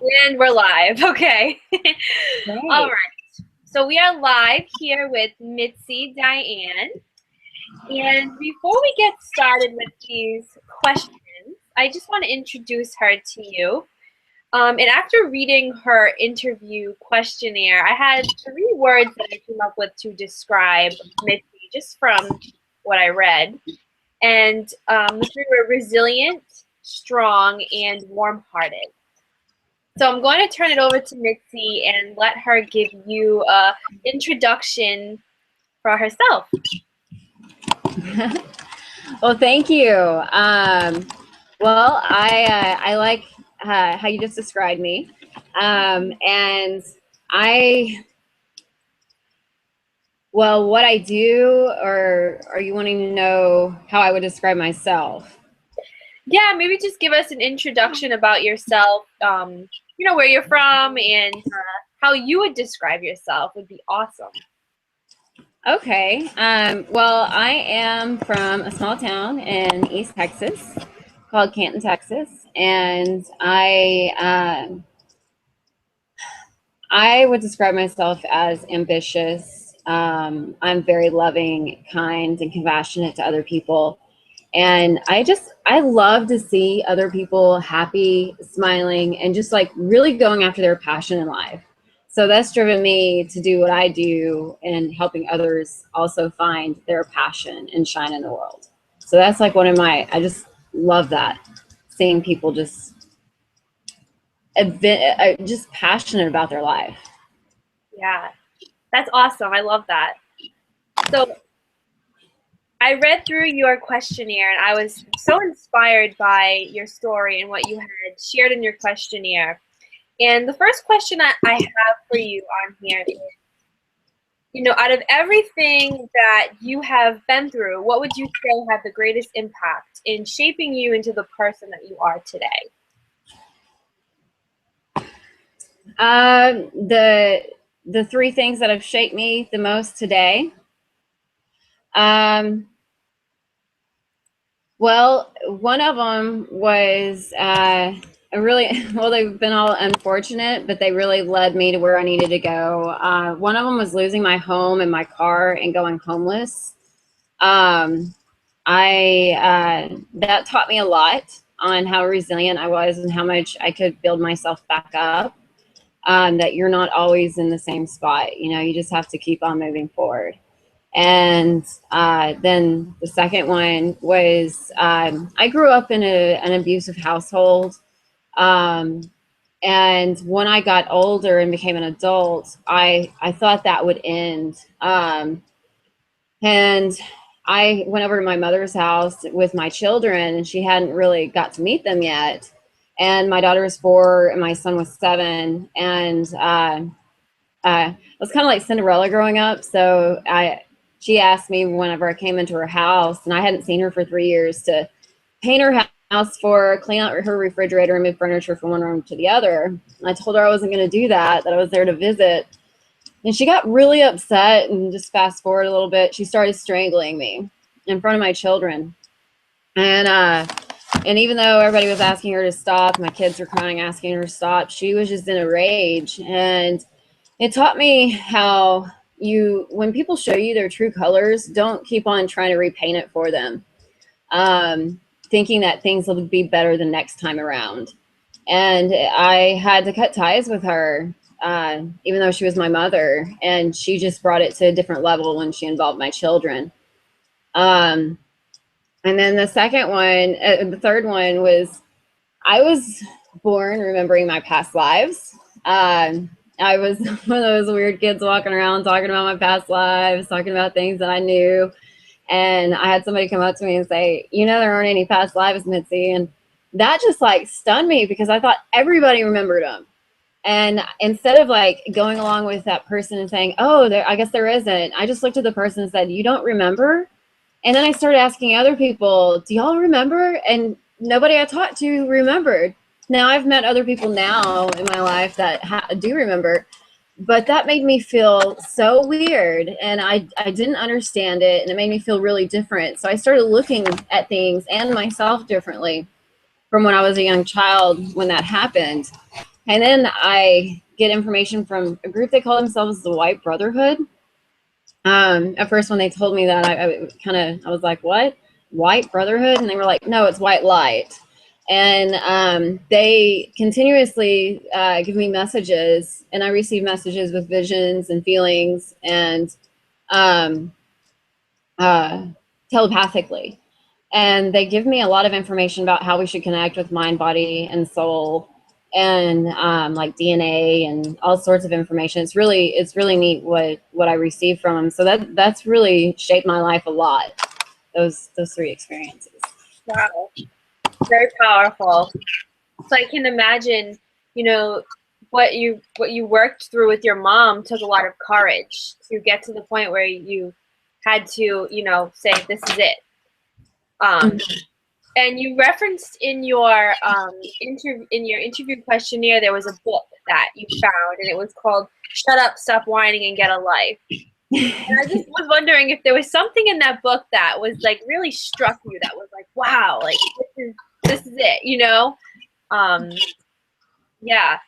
And we're live. Okay. All Great. right. So we are live here with Mitzi Dyane. And before we get started with these questions, I just want to introduce her to you. And after reading her interview questionnaire, I had three words that I came up with to describe Mitzi just from what I read. And the three were resilient, strong, and warm hearted. So I'm going to turn it over to Mitzi and let her give you a introduction for herself. Well, thank you. Well, I like how you just described me, and I what I do, or are you wanting to know how I would describe myself? Yeah, maybe just give us an introduction about yourself. Where you're from and how you would describe yourself would be awesome. Okay. Well, I am from a small town in East Texas called Canton, Texas, and I would describe myself as ambitious. I'm very loving, kind, and compassionate to other people. And I love to see other people happy, smiling, and just like really going after their passion in life. So that's driven me to do what I do and helping others also find their passion and shine in the world. So that's like I just love that, seeing people just passionate about their life. Yeah, that's awesome. I love that. So I read through your questionnaire and I was so inspired by your story and what you had shared in your questionnaire. And the first question I have for you on here is, out of everything that you have been through, what would you say had the greatest impact in shaping you into the person that you are today? The three things that have shaped me the most today. Um, well, one of them was a really well. They've been all unfortunate, but they really led me to where I needed to go. One of them was losing my home and my car and going homeless. Um, I That taught me a lot on how resilient I was and how much I could build myself back up. That you're not always in the same spot. You just have to keep on moving forward. And then the second one was I grew up in an abusive household. Um, and when I got older and became an adult, I thought that would end. And I went over to my mother's house with my children, and she hadn't really got to meet them yet. And my daughter was 4, and my son was 7. And I was kind of like Cinderella growing up. So she asked me whenever I came into her house, and I hadn't seen her for 3 years, to paint her house for her, clean out her refrigerator, and move furniture from one room to the other. And I told her I wasn't going to do that, that I was there to visit. And she got really upset, and just fast forward a little bit, she started strangling me in front of my children. And even though everybody was asking her to stop, my kids were crying, asking her to stop, she was just in a rage. And it taught me how when people show you their true colors, don't keep on trying to repaint it for them, thinking that things will be better the next time around. And I had to cut ties with her, even though she was my mother, and she just brought it to a different level when she involved my children. Um, and then the third one was I was born remembering my past lives. I was one of those weird kids walking around talking about my past lives, talking about things that I knew. And I had somebody come up to me and say, there aren't any past lives, Mitzi. And that just like stunned me, because I thought everybody remembered them. And instead of like going along with that person and saying, oh, I guess there isn't, I just looked at the person and said, you don't remember? And then I started asking other people, do y'all remember? And nobody I talked to remembered. Now I've met other people now in my life that do remember, but that made me feel so weird, and I didn't understand it, and it made me feel really different. So I started looking at things and myself differently from when I was a young child when that happened. And then I get information from a group they call themselves the White Brotherhood. At first, when they told me that, I was like, what? White Brotherhood? And they were like, no, it's white light. And they continuously give me messages, and I receive messages with visions and feelings and um, telepathically. And they give me a lot of information about how we should connect with mind, body, and soul, and like DNA and all sorts of information. It's really neat what I receive from them. So that's really shaped my life a lot. Those three experiences. Wow, very powerful. So I can imagine, you know, what you worked through with your mom took a lot of courage to get to the point where you had to, you know, say this is it. And you referenced in your interview questionnaire there was a book that you found, and it was called "Shut Up, Stop Whining, and Get a Life." And I just was wondering if there was something in that book that was like really struck you, that was like, wow, like this is it, you know? Yeah.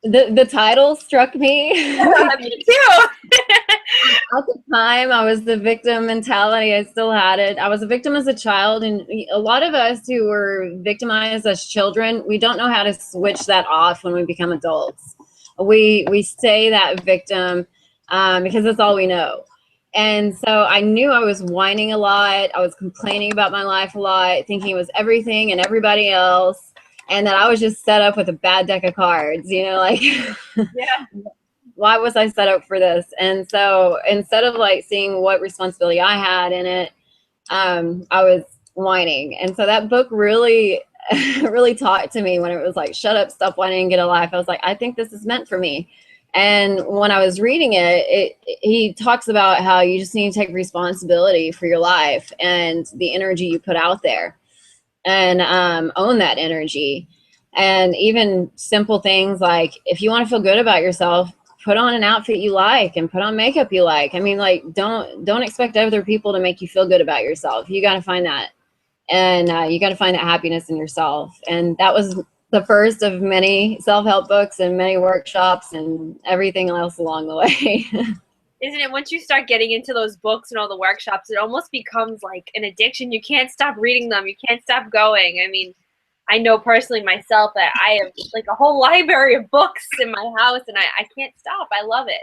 The title struck me. Me too. At the time, I was the victim mentality. I still had it. I was a victim as a child, and a lot of us who were victimized as children, we don't know how to switch that off when we become adults. We stay that victim because that's all we know. And so I knew I was whining a lot. I was complaining about my life a lot, thinking it was everything and everybody else, and that I was just set up with a bad deck of cards, you know, like, Yeah. why was I set up for this? And so instead of like seeing what responsibility I had in it, I was whining. And so that book really, really taught to me when it was like, shut up, stop whining, and get a life. I was like, I think this is meant for me. And when I was reading it, he talks about how you just need to take responsibility for your life and the energy you put out there, and own that energy. And even simple things like, if you want to feel good about yourself, put on an outfit you like and put on makeup you like. I mean, like, don't expect other people to make you feel good about yourself. You got to find that. And you got to find that happiness in yourself. And that was the first of many self-help books and many workshops and everything else along the way. Isn't it, once you start getting into those books and all the workshops, it almost becomes like an addiction. You can't stop reading them. You can't stop going. I mean, I know personally myself that I have like a whole library of books in my house, and I can't stop. I love it.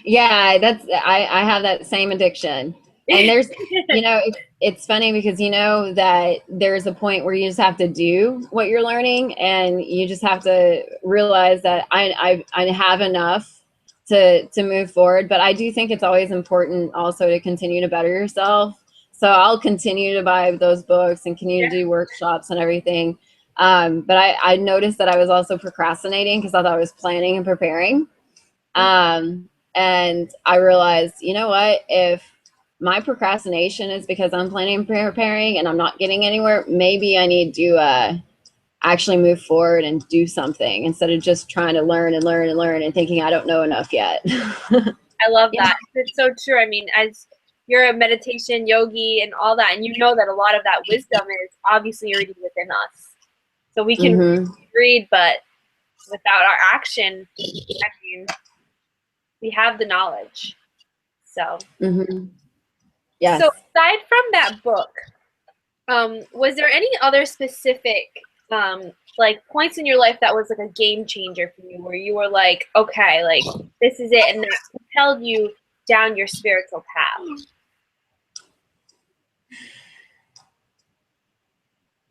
Yeah, I have that same addiction. And there's, you know, it's funny because you know that there's a point where you just have to do what you're learning, and you just have to realize that I have enough to move forward. But I do think it's always important also to continue to better yourself. So I'll continue to buy those books and continue to do workshops and everything. But I noticed that I was also procrastinating because I thought I was planning and preparing. And I realized, you know what, if my procrastination is because I'm planning and preparing and I'm not getting anywhere, maybe I need to actually move forward and do something instead of just trying to learn and learn and learn and thinking I don't know enough yet. I love that. It's so true. I mean, as you're a meditation yogi and all that, and you know that a lot of that wisdom is obviously already within us. So we can read, but without our action, I mean, we have the knowledge. So, Yes. So aside from that book, was there any other specific like points in your life that was like a game changer for you, where you were like, okay, like this is it, and that propelled you down your spiritual path?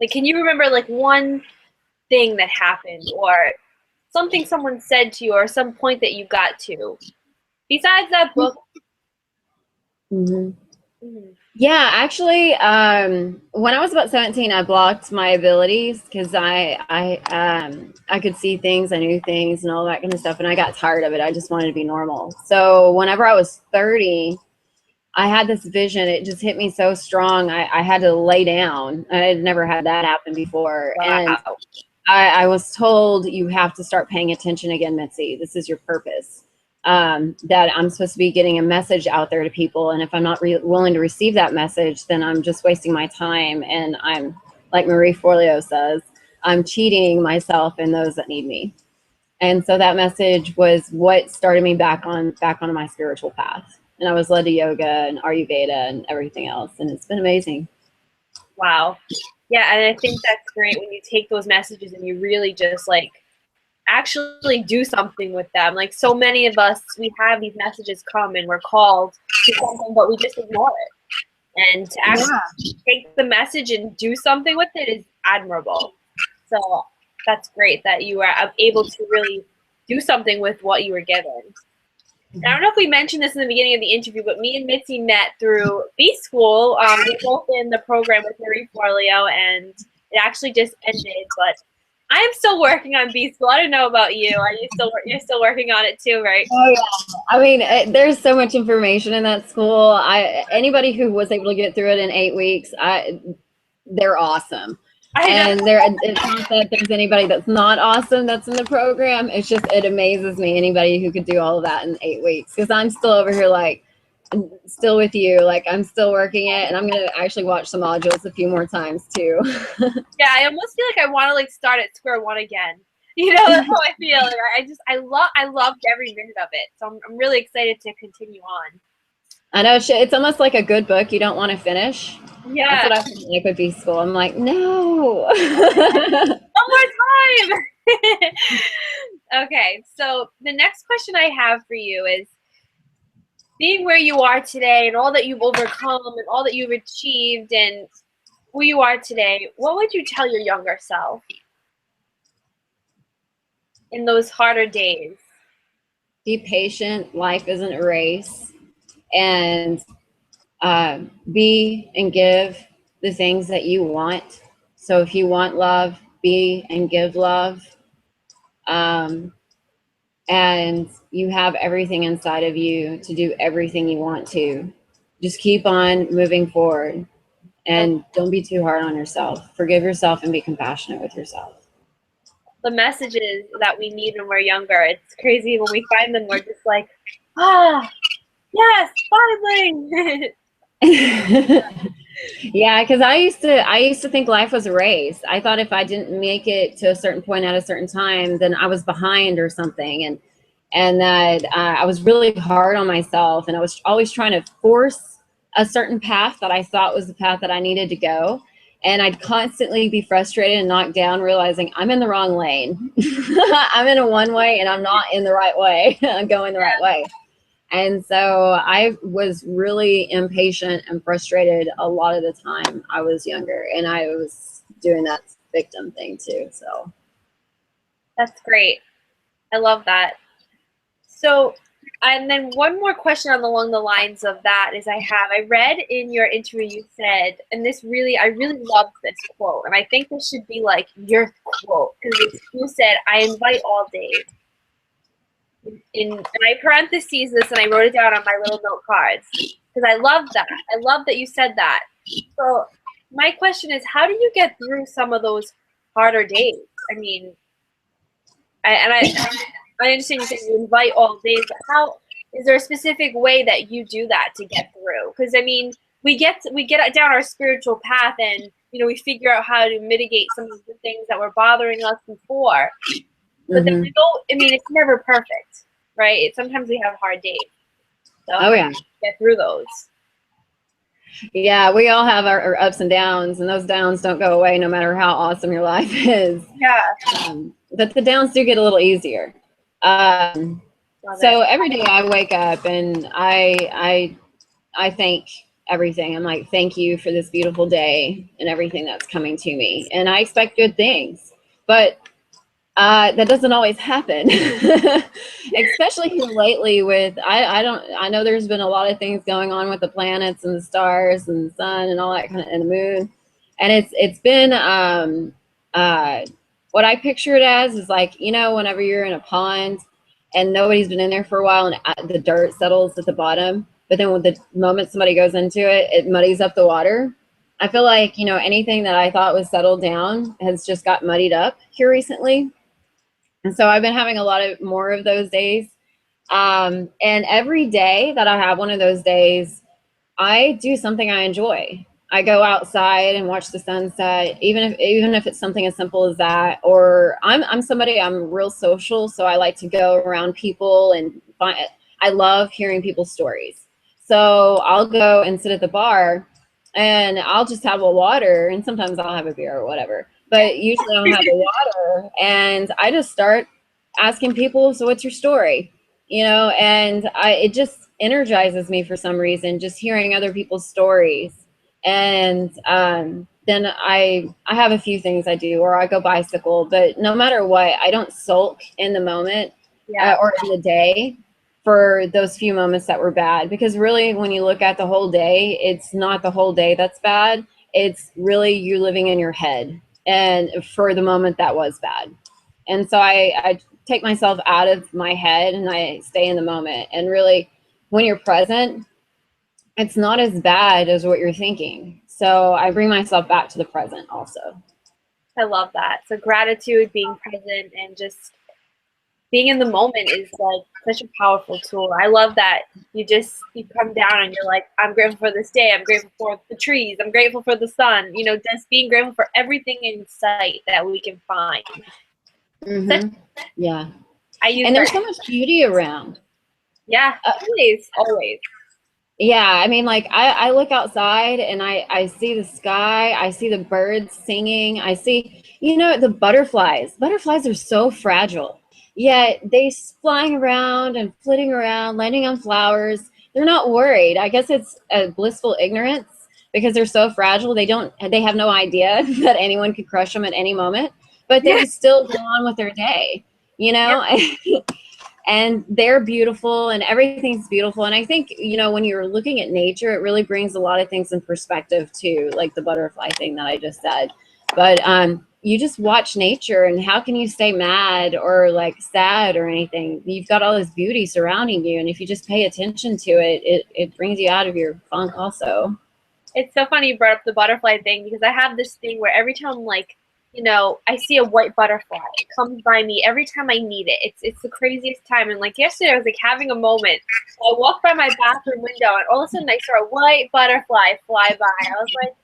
Like, can you remember like one thing that happened, or something someone said to you, or some point that you got to besides that book? Yeah, actually, when I was about 17, I blocked my abilities because I could see things, I knew things, and all that kind of stuff, and I got tired of it. I just wanted to be normal. So whenever I was 30, I had this vision. It just hit me so strong. I had to lay down. I had never had that happen before. Wow. And I was told, you have to start paying attention again, Mitzi. This is your purpose. That I'm supposed to be getting a message out there to people. And if I'm not willing to receive that message, then I'm just wasting my time. And I'm, like Marie Forleo says, I'm cheating myself and those that need me. And so that message was what started me back on my spiritual path. And I was led to yoga and Ayurveda and everything else. And it's been amazing. Wow. Yeah, and I think that's great when you take those messages and you really just like actually do something with them. Like so many of us, we have these messages come and we're called to something, but we just ignore it. And to actually take the message and do something with it is admirable. So that's great that you are able to really do something with what you were given. And I don't know if we mentioned this in the beginning of the interview, but me and Mitzi met through B School. We're both in the program with Marie Forleo, and it actually just ended. But I am still working on B School. I don't know about you. You're still working on it too, right? Oh yeah. I mean, there's so much information in that school. Anybody who was able to get through it in 8 weeks, they're awesome. And it's not that there's anybody that's not awesome that's in the program. It's just, it amazes me anybody who could do all of that in 8 weeks. Because I'm still over here like, I'm still with you. Like I'm still working it, and I'm gonna actually watch some modules a few more times too. Yeah, I almost feel like I want to like start at square one again. You know, that's how I feel. Like, I loved every minute of it. So I'm really excited to continue on. I know it's almost like a good book you don't want to finish. Yeah. That's what I feel like with B School. I'm like, no. One more time. Okay, so the next question I have for you is, being where you are today and all that you've overcome and all that you've achieved and who you are today, what would you tell your younger self in those harder days? Be patient. Life isn't a race. And be and give the things that you want. So if you want love, be and give love. And you have everything inside of you to do everything you want to. Just keep on moving forward, and don't be too hard on yourself. Forgive yourself and be compassionate with yourself. The messages that we need when we're younger, it's crazy when we find them, we're just like, yes, finally. Yeah, because I used to think life was a race. I thought if I didn't make it to a certain point at a certain time, then I was behind or something, and that I was really hard on myself, and I was always trying to force a certain path that I thought was the path that I needed to go. And I'd constantly be frustrated and knocked down, realizing I'm in the wrong lane. I'm in a one way, and I'm not in the right way. I'm going the right way. And so I was really impatient and frustrated a lot of the time I was younger, and I was doing that victim thing too. So That's great. I love that. So, and then one more question along the lines of that is I read in your interview you said, and I really loved this quote, and I think this should be like your quote, because you said, I invite all days. And I parentheses this and I wrote it down on my little note cards because I love that. I love that you said that. So my question is, how do you get through some of those harder days? I mean, I understand you said you invite all days, but how is there a specific way that you do that to get through? Because I mean, we get down our spiritual path, and we figure out how to mitigate some of the things that were bothering us before. But then we go. I mean, it's never perfect, right? Sometimes we have hard days. So get through those. Yeah, we all have our ups and downs, and those downs don't go away no matter how awesome your life is. Yeah. But the downs do get a little easier. So every day I wake up and I thank everything. I'm like, thank you for this beautiful day and everything that's coming to me. And I expect good things, but that doesn't always happen, especially here lately with, I know there's been a lot of things going on with the planets and the stars and the sun and all that kind of, and the moon. And it's been, what I picture it as is like, whenever you're in a pond and nobody's been in there for a while and the dirt settles at the bottom, but then with the moment somebody goes into it, it muddies up the water. I feel like, anything that I thought was settled down has just got muddied up here recently. And so I've been having a lot of more of those days. And every day that I have one of those days, I do something I enjoy. I go outside and watch the sunset, even if it's something as simple as that. Or I'm real social, so I like to go around people and I love hearing people's stories. So I'll go and sit at the bar and I'll just have a water, and sometimes I'll have a beer or whatever. But usually I'll have a water and I just start asking people, so what's your story? And it just energizes me for some reason, just hearing other people's stories. And then I have a few things I do, or I go bicycle. But no matter what, I don't sulk in the moment or in the day for those few moments that were bad. Because really, when you look at the whole day, it's not the whole day that's bad. It's really you living in your head, and for the moment that was bad. And so I take myself out of my head and I stay in the moment. And really, when you're present, it's not as bad as what you're thinking. So I bring myself back to the present also. I love that. So gratitude, being present, and just being in the moment is like such a powerful tool. I love that you come down and you're like, I'm grateful for this day. I'm grateful for the trees. I'm grateful for the sun. Just being grateful for everything in sight that we can find. Mm-hmm. Yeah. And there's so much beauty around. Yeah, always. Yeah, I mean, like I look outside and I see the sky, I see the birds singing, I see, the butterflies. Butterflies are so fragile, yet they flying around and flitting around, landing on flowers. They're not worried. I guess it's a blissful ignorance because they're so fragile. They have no idea that anyone could crush them at any moment, but they still go on with their day, and they're beautiful and everything's beautiful. And I think, when you're looking at nature, it really brings a lot of things in perspective too, like the butterfly thing that I just said. But you just watch nature, and how can you stay mad or like sad or anything? You've got all this beauty surrounding you, and if you just pay attention to it, it brings you out of your funk also. It's so funny you brought up the butterfly thing, because I have this thing where every time I see a white butterfly, it comes by me every time I need it. It's the craziest time. And like yesterday, I was like having a moment. I walked by my bathroom window, and all of a sudden I saw a white butterfly fly by. I was like,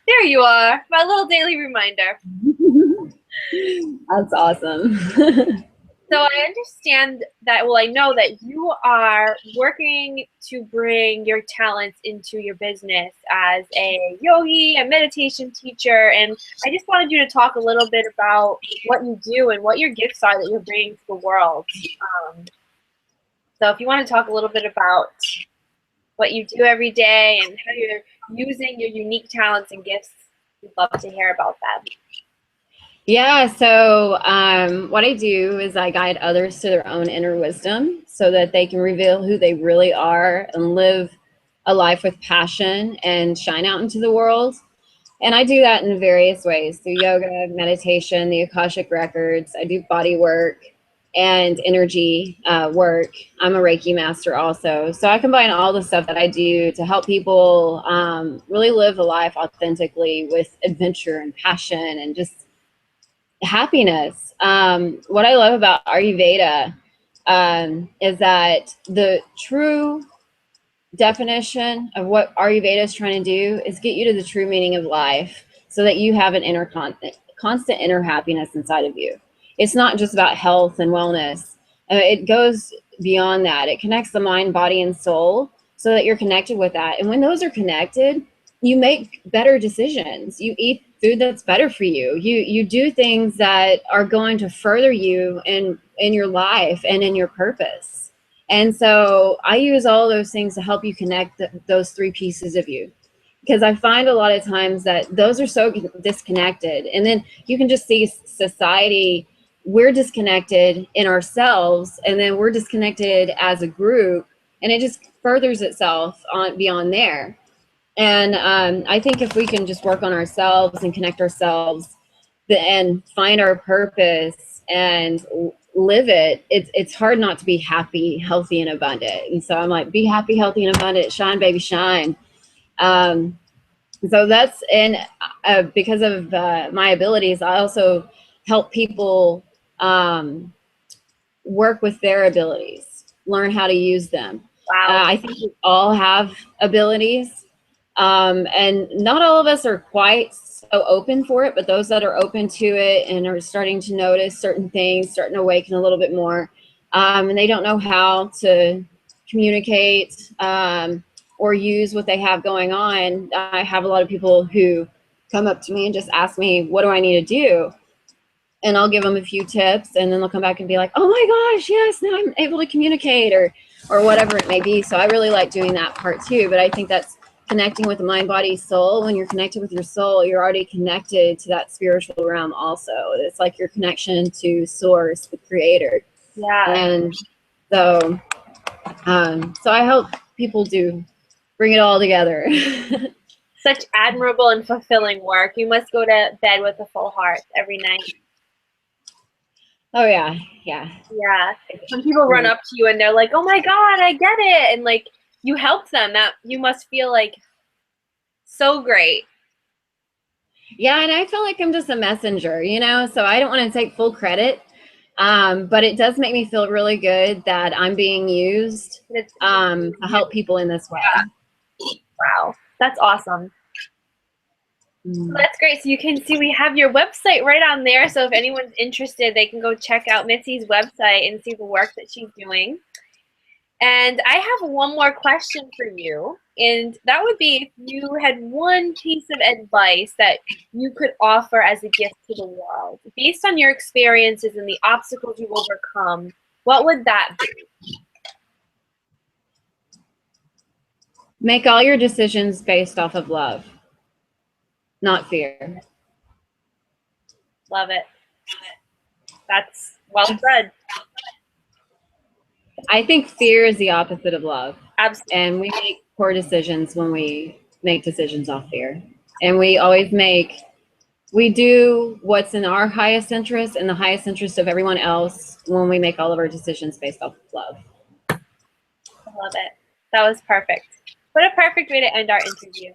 there you are, my little daily reminder. That's awesome. So I understand that, I know that you are working to bring your talents into your business as a yogi, a meditation teacher, and I just wanted you to talk a little bit about what you do and what your gifts are that you're bringing to the world. So if you want to talk a little bit about what you do every day and how you're using your unique talents and gifts, we'd love to hear about that. Yeah, so what I do is I guide others to their own inner wisdom so that they can reveal who they really are and live a life with passion and shine out into the world. And I do that in various ways, through yoga, meditation, the Akashic records. I do body work and energy work. I'm a Reiki master also. So I combine all the stuff that I do to help people really live a life authentically with adventure and passion and just happiness. What I love about Ayurveda is that the true definition of what Ayurveda is trying to do is get you to the true meaning of life so that you have an inner constant inner happiness inside of you. It's not just about health and wellness. It goes beyond that. It connects the mind, body, and soul so that you're connected with that. And when those are connected, you make better decisions. You eat food that's better for you. You do things that are going to further you in your life and in your purpose. And so I use all those things to help you connect those three pieces of you, because I find a lot of times that those are so disconnected. And then you can just see society, we're disconnected in ourselves, and then we're disconnected as a group, and it just furthers itself on beyond there. And I think if we can just work on ourselves and connect ourselves and find our purpose and live it, it's hard not to be happy, healthy, and abundant. And so I'm like, be happy, healthy, and abundant. Shine, baby, shine. So that's, and because of my abilities, I also help people work with their abilities, learn how to use them. Wow. I think we all have abilities. And not all of us are quite so open for it, but those that are open to it and are starting to notice certain things, starting to awaken a little bit more, and they don't know how to communicate or use what they have going on. I have a lot of people who come up to me and just ask me, what do I need to do? And I'll give them a few tips, and then they'll come back and be like, oh my gosh, yes, now I'm able to communicate, or whatever it may be. So I really like doing that part too. But I think that's connecting with the mind, body, soul. When you're connected with your soul, you're already connected to that spiritual realm also. It's like your connection to source, the creator. Yeah. And so so I help people do bring it all together. Such admirable and fulfilling work. You must go to bed with a full heart every night. Oh yeah, yeah. Yeah. When people run up to you and they're like, oh my God, I get it. And like you help them, that you must feel like so great. Yeah, and I feel like I'm just a messenger, you know, so I don't want to take full credit. But it does make me feel really good that I'm being used to help people in this way. Yeah. Wow. That's awesome. So that's great. So you can see we have your website right on there. So if anyone's interested, they can go check out Mitzi's website and see the work that she's doing. And I have one more question for you. And that would be if you had one piece of advice that you could offer as a gift to the world, based on your experiences and the obstacles you've overcome, what would that be? Make all your decisions based off of love, not fear. Love it. That's well said. I think fear is the opposite of love. Absolutely. And we make poor decisions when we make decisions off fear. And we do what's in our highest interest and the highest interest of everyone else when we make all of our decisions based off of love. I love it. That was perfect. What a perfect way to end our interview.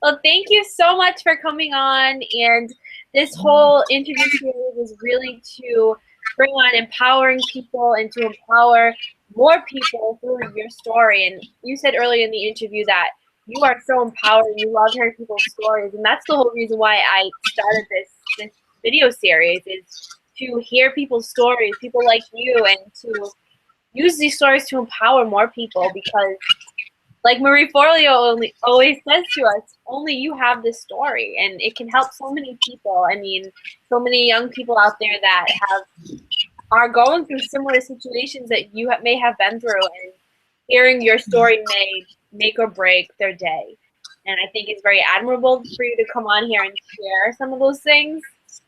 Well, thank you so much for coming on. And this whole interview series was really to bring on empowering people and to empower more people through your story. And you said earlier in the interview that you are so empowered and you love hearing people's stories. And that's the whole reason why I started this video series, is to hear people's stories, people like you, and to use these stories to empower more people, because like Marie Forleo always says to us, only you have this story, and it can help so many people. I mean, so many young people out there that are going through similar situations that you may have been through, and hearing your story may make or break their day. And I think it's very admirable for you to come on here and share some of those things.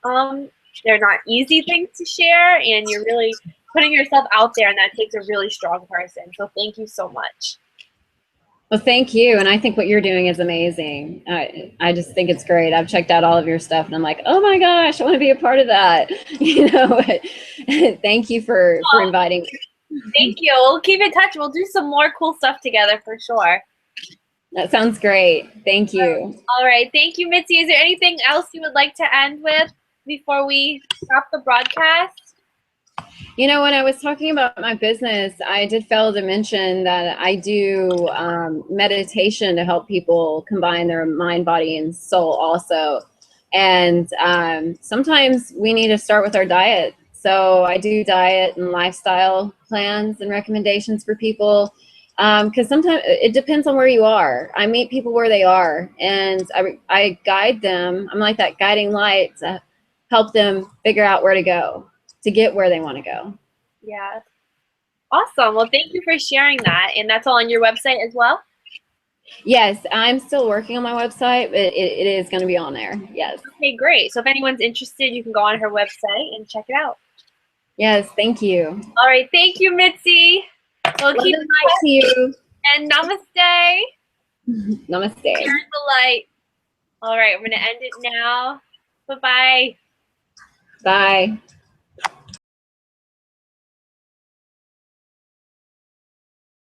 They're not easy things to share, and you're really putting yourself out there, and that takes a really strong person. So thank you so much. Well, thank you. And I think what you're doing is amazing. I just think it's great. I've checked out all of your stuff and I'm like, oh my gosh, I want to be a part of that. You know, thank you for inviting me. Thank you. We'll keep in touch. We'll do some more cool stuff together for sure. That sounds great. Thank you. All right. Thank you, Mitzi. Is there anything else you would like to end with before we stop the broadcast? You know, when I was talking about my business, I did fail to mention that I do meditation to help people combine their mind, body, and soul also. And sometimes we need to start with our diet. So I do diet and lifestyle plans and recommendations for people, because sometimes it depends on where you are. I meet people where they are, and I guide them. I'm like that guiding light to help them figure out where to go to get where they want to go. Yeah. Awesome. Well, thank you for sharing that. And that's all on your website as well? Yes, I'm still working on my website, but it is going to be on there. Yes. Okay, great. So if anyone's interested, you can go on her website and check it out. Yes, thank you. All right. Thank you, Mitzi. We'll keep it nice to you. And namaste. Namaste. Here's the light. All right. I'm going to end it now. Bye-bye. Bye.